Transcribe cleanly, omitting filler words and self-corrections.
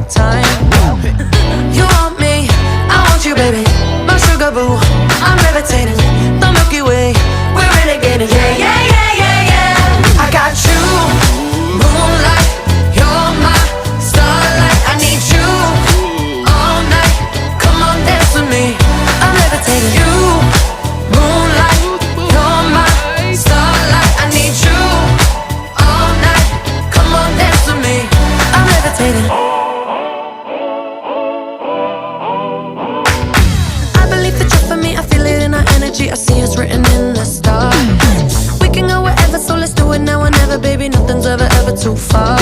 time. You want me, I want you, baby. My sugar boo, I'm levitating. The Milky Way, we're renegading. Yeah, yeah, yeah, yeah, yeah. I got you, moonlight. You're my starlight. I need you all night. Come on, dance with me. I'm levitating. You, moonlight. You're my starlight. I need you all night. Come on, dance with me. I'm levitating. I believe that you're for me. I feel it in our energy. I see it's written in the stars. We can go wherever, so let's do it now or never, baby. Nothing's ever too far.